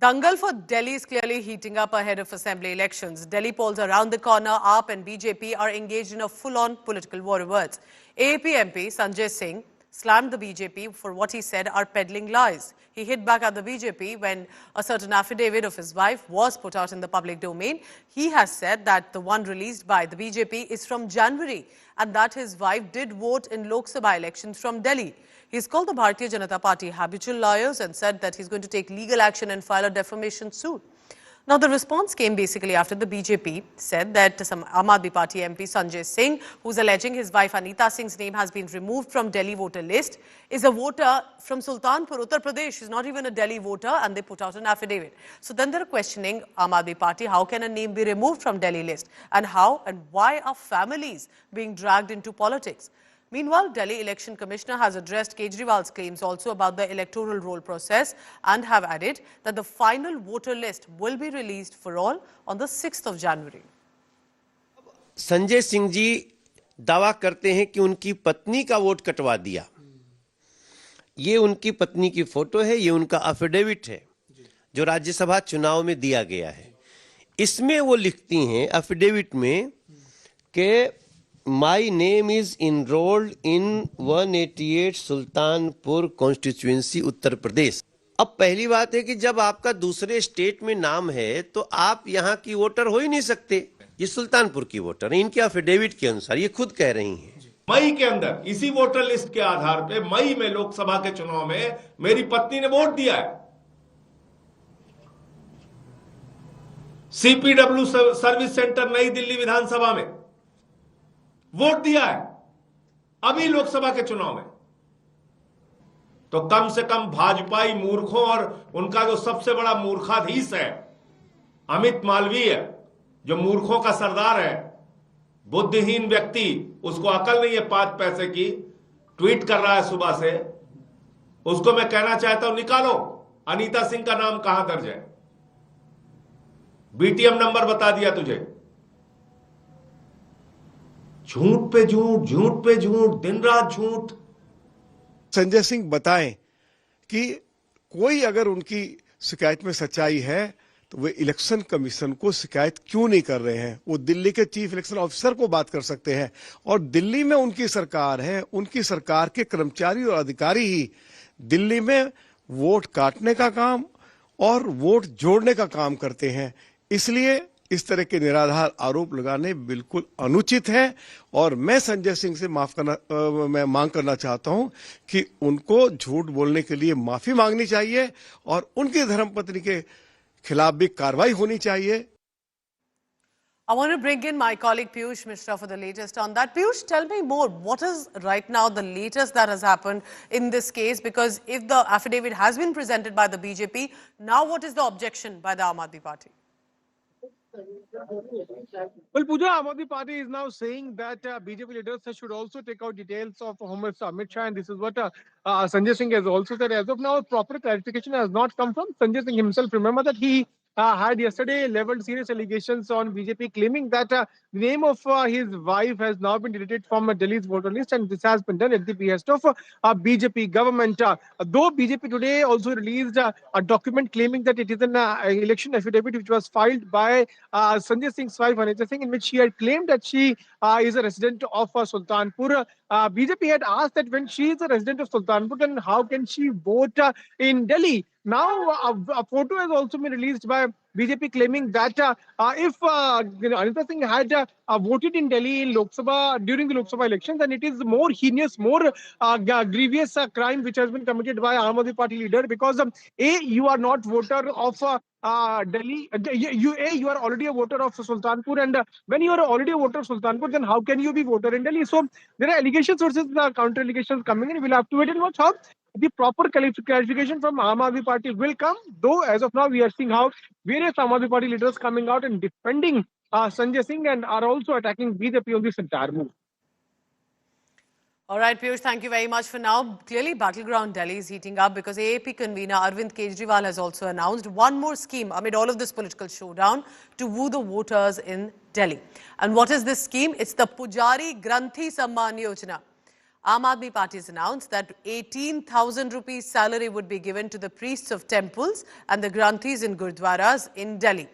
Dangal for Delhi is clearly heating up ahead of assembly elections. Delhi polls around the corner. AAP and BJP are engaged in a full-on political war words. AAP MP Sanjay Singh slammed the BJP for what he said are peddling lies. He hit back at the BJP when a certain affidavit of his wife was put out in the public domain. He has said that the one released by the BJP is from January and that his wife did vote in Lok Sabha elections from Delhi. He's called the Bharatiya Janata Party habitual liars and said that he's going to take legal action and file a defamation suit. Now, the response came basically after the BJP said that some Aam Aadmi Party MP Sanjay Singh, who's alleging his wife Anita Singh's name has been removed from Delhi voter list, is a voter from Sultanpur, Uttar Pradesh. She's not even a Delhi voter, and they put out an affidavit. So then they're questioning Aam Aadmi Party, how can a name be removed from Delhi list? And how and why are families being dragged into politics? Meanwhile, Delhi Election Commissioner has addressed Kejriwal's claims also about the electoral roll process and have added that the final voter list will be released for all on the 6th of January. Sanjay Singh ji दावा करते हैं कि उनकी पत्नी का vote कटवा दिया। ये उनकी पत्नी की फोटो है, ये उनका एफिडेविट है जो राज्यसभा चुनाव में दिया गया है। इसमें वो लिखती हैं एफिडेविट में कि My name is enrolled in 188 Sultanpur constituency Uttar Pradesh. अब पहली बात है कि जब आपका दूसरे स्टेट में नाम है तो आप यहाँ की वोटर हो ही नहीं सकते। ये सुल्तानपुर की वोटर है, इनके एफिडेविट के अनुसार ये खुद कह रही हैं। मई के अंदर इसी वोटर लिस्ट के आधार पे मई में लोकसभा के चुनाव में मेरी पत्नी ने वोट दिया है। सीपीडब्ल्यू सर्विस सेंटर नई दिल्ली विधानसभा में वोट दिया है अभी लोकसभा के चुनाव में। तो कम से कम भाजपाई मूर्खों और उनका जो सबसे बड़ा मूर्खाधीश है अमित मालवीय, जो मूर्खों का सरदार है, बुद्धिहीन व्यक्ति, उसको अकल नहीं है 5 पैसे की, ट्वीट कर रहा है सुबह से। उसको मैं कहना चाहता हूं, निकालो अनीता सिंह का नाम कहां दर्ज है। बीटीएम नंबर बता दिया तुझे। झूठ पे झूठ, झूठ पे झूठ, दिन रात झूठ। संजय सिंह बताएं कि कोई अगर उनकी शिकायत में सच्चाई है तो वे इलेक्शन कमीशन को शिकायत क्यों नहीं कर रहे हैं। वो दिल्ली के चीफ इलेक्शन ऑफिसर को बात कर सकते हैं और दिल्ली में उनकी सरकार है, उनकी सरकार के कर्मचारी और अधिकारी ही दिल्ली में वोट काटने का काम और वोट जोड़ने का काम करते हैं। इसलिए इस तरह के निराधार आरोप लगाने बिल्कुल अनुचित है और मैं संजय सिंह से मैं मांग करना चाहता हूं कि उनको झूठ बोलने के लिए माफी मांगनी चाहिए और उनकी धर्मपत्नी के खिलाफ भी कार्रवाई होनी चाहिए। I want to bring in my colleague Piyush Mishra for the latest on that. Piyush, tell me more. What is right now the latest that has happened in this case? Because if the affidavit has been presented by the BJP, now what is the objection by the Aam Aadmi Party? Well, Pooja, Aam Aadmi Party is now saying that BJP leaders should also take out details of Home Minister Amit Shah, and this is what Sanjay Singh has also said. As of now, proper clarification has not come from Sanjay Singh himself. Remember that he had yesterday leveled serious allegations on BJP, claiming that the name of his wife has now been deleted from Delhi's voter list, and this has been done at the behest of BJP government. Though BJP today also released a document claiming that it is an election affidavit which was filed by Sanjay Singh's wife Anita Singh, in which she had claimed that she is a resident of Sultanpur. BJP had asked that when she is a resident of Sultanpur, then how can she vote in Delhi? Now, a photo has also been released by BJP claiming that if Anita Singh had voted in Delhi in Lok Sabha during the Lok Sabha elections, then it is more heinous, more grievous crime which has been committed by Aam Aadmi Party leader, because you are not voter of Delhi. You are already a voter of Sultanpur, and when you are already a voter of Sultanpur, then how can you be voter in Delhi? So there are allegations versus counter allegations coming in. We'll have to wait and watch how the proper clarification from Aam Aadmi Party will come. Though as of now, we are seeing how various Aam Aadmi Party leaders coming out and defending Sanjay Singh and are also attacking BJP on this entire move. All right, Piyush, thank you very much for now. Clearly, battleground Delhi is heating up because AAP convener Arvind Kejriwal has also announced one more scheme amid all of this political showdown to woo the voters in Delhi. And what is this scheme? It's the Pujari Granthi Samman Yojana. Aam Aadmi Party has announced that 18,000 rupees salary would be given to the priests of temples and the granthis in gurdwaras in Delhi.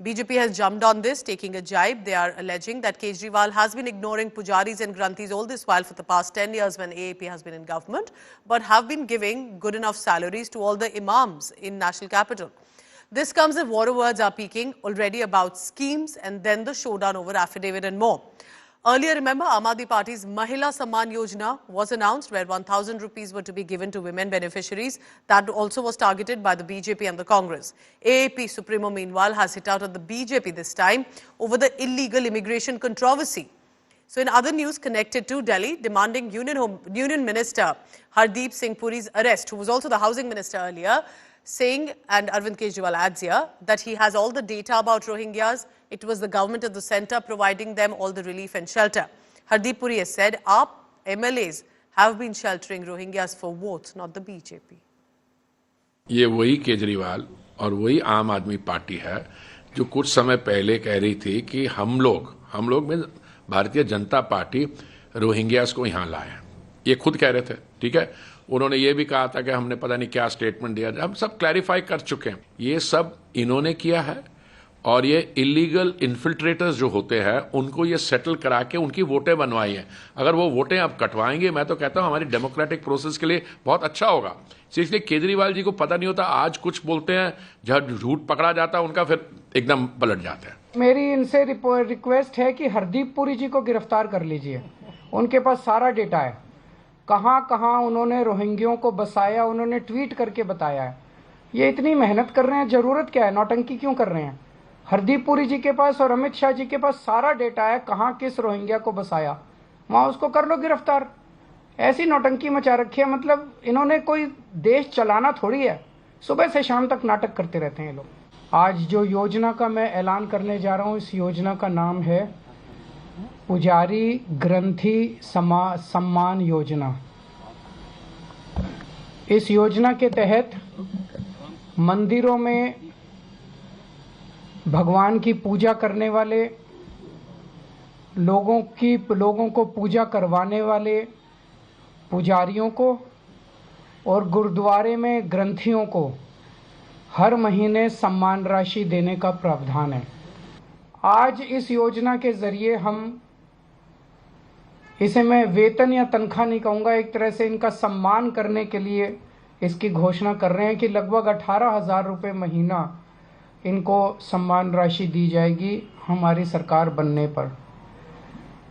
BJP has jumped on this, taking a jibe. They are alleging that Kejriwal has been ignoring pujaris and granthis all this while for the past 10 years when AAP has been in government, but have been giving good enough salaries to all the imams in national capital. This comes as war words are peaking already about schemes and then the showdown over affidavit and more. Earlier, remember, Aam Aadmi Party's Mahila Samman Yojana was announced where 1,000 rupees were to be given to women beneficiaries. That also was targeted by the BJP and the Congress. AAP Supremo, meanwhile, has hit out at the BJP this time over the illegal immigration controversy. So in other news connected to Delhi, demanding Union Minister Hardeep Singh Puri's arrest, who was also the housing minister earlier, saying, and Arvind Kejriwal adds here, that he has all the data about Rohingyas. It was the government of the centre providing them all the relief and shelter. Hardeep Puri has said, our MLAs have been sheltering Rohingyas for votes, not the BJP. ये वही केजरीवाल और वही आम आदमी party है जो कुछ समय पहले कह रही थी कि हम लोग में भारतीय जनता पार्टी रोहिंग्यास को यहाँ लाए। ये खुद कह रहे थे, ठीक है। उन्होंने ये भी कहा था कि हमने पता नहीं क्या स्टेटमेंट दिया, हम सब क्लैरिफाई कर चुके हैं। ये सब इन्होंने किया है और ये इलीगल इन्फिल्ट्रेटर्स जो होते हैं उनको ये सेटल करा के उनकी वोटें बनवाई हैं। अगर वो वोटें अब कटवाएंगे, मैं तो कहता हूं हमारी डेमोक्रेटिक प्रोसेस के लिए बहुत अच्छा होगा। इसलिए केजरीवाल जी को पता नहीं होता, आज कुछ बोलते हैं, जब झूठ पकड़ा जाता है उनका फिर एकदम पलट जाता है। मेरी इनसे रिक्वेस्ट है कि हरदीप पुरी जी को गिरफ्तार कर लीजिए। उनके पास सारा डेटा है, कहां कहां उन्होंने रोहिंग्यों को बसाया, उन्होंने ट्वीट करके बताया है। ये इतनी मेहनत कर रहे हैं, जरूरत क्या है, नौटंकी क्यों कर रहे हैं? हरदीप पुरी जी के पास और अमित शाह जी के पास सारा डेटा है, कहां किस रोहिंग्या को बसाया, वहां उसको कर लो गिरफ्तार। ऐसी नौटंकी मचा रखी है, मतलब इन्होंने कोई देश चलाना थोड़ी है, सुबह से शाम तक नाटक करते रहते हैं ये लोग। आज जो योजना का मैं ऐलान करने जा रहा हूं, इस योजना का नाम है पुजारी ग्रंथी सम्मान योजना। इस योजना के तहत मंदिरों में भगवान की पूजा करने वाले लोगों को पूजा करवाने वाले पुजारियों को और गुरुद्वारे में ग्रंथियों को हर महीने सम्मान राशि देने का प्रावधान है। आज इस योजना के जरिए हम इसे मैं वेतन या तनख्वाह नहीं कहूँगा, एक तरह से इनका सम्मान करने के लिए इसकी घोषणा कर रहे हैं कि लगभग 18,000 रुपये महीना इनको सम्मान राशि दी जाएगी हमारी सरकार बनने पर।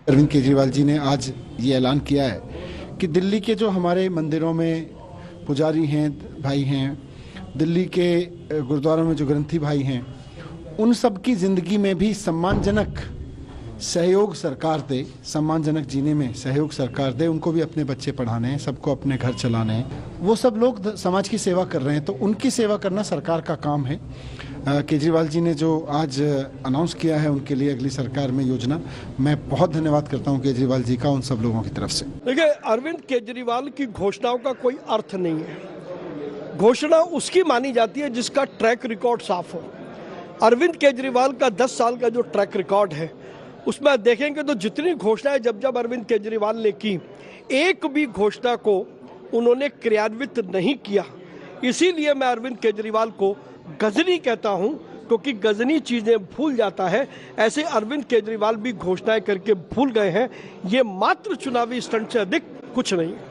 अरविंद केजरीवाल जी ने आज ये ऐलान किया है कि दिल्ली के जो हमारे मंदिरों में पुजारी हैं, भाई हैं, दिल्ली के गुरुद्वारों में जो ग्रंथी भाई हैं, उन सब की ज़िंदगी में भी सम्मानजनक सहयोग सरकार दे, सम्मानजनक जीने में सहयोग सरकार दे। उनको भी अपने बच्चे पढ़ाने हैं, सबको अपने घर चलाने हैं। वो सब लोग समाज की सेवा कर रहे हैं, तो उनकी सेवा करना सरकार का काम है। केजरीवाल जी ने जो आज अनाउंस किया है उनके लिए अगली सरकार में योजना, मैं बहुत धन्यवाद करता हूं केजरीवाल जी का, उन सब लोगों की तरफ से। देखिए, अरविंद केजरीवाल की घोषणाओं का कोई अर्थ नहीं है। घोषणा उसकी मानी जाती है जिसका ट्रैक रिकॉर्ड साफ हो। अरविंद केजरीवाल का 10 साल का जो ट्रैक रिकॉर्ड है उसमें देखेंगे तो जितनी घोषणाएं जब अरविंद केजरीवाल ने की, एक भी घोषणा को उन्होंने क्रियान्वित नहीं किया। इसीलिए मैं अरविंद केजरीवाल को गजनी कहता हूं, क्योंकि गजनी चीजें भूल जाता है। ऐसे अरविंद केजरीवाल भी घोषणाएं करके भूल गए हैं। ये मात्र चुनावी स्टंट से अधिक कुछ नहीं है।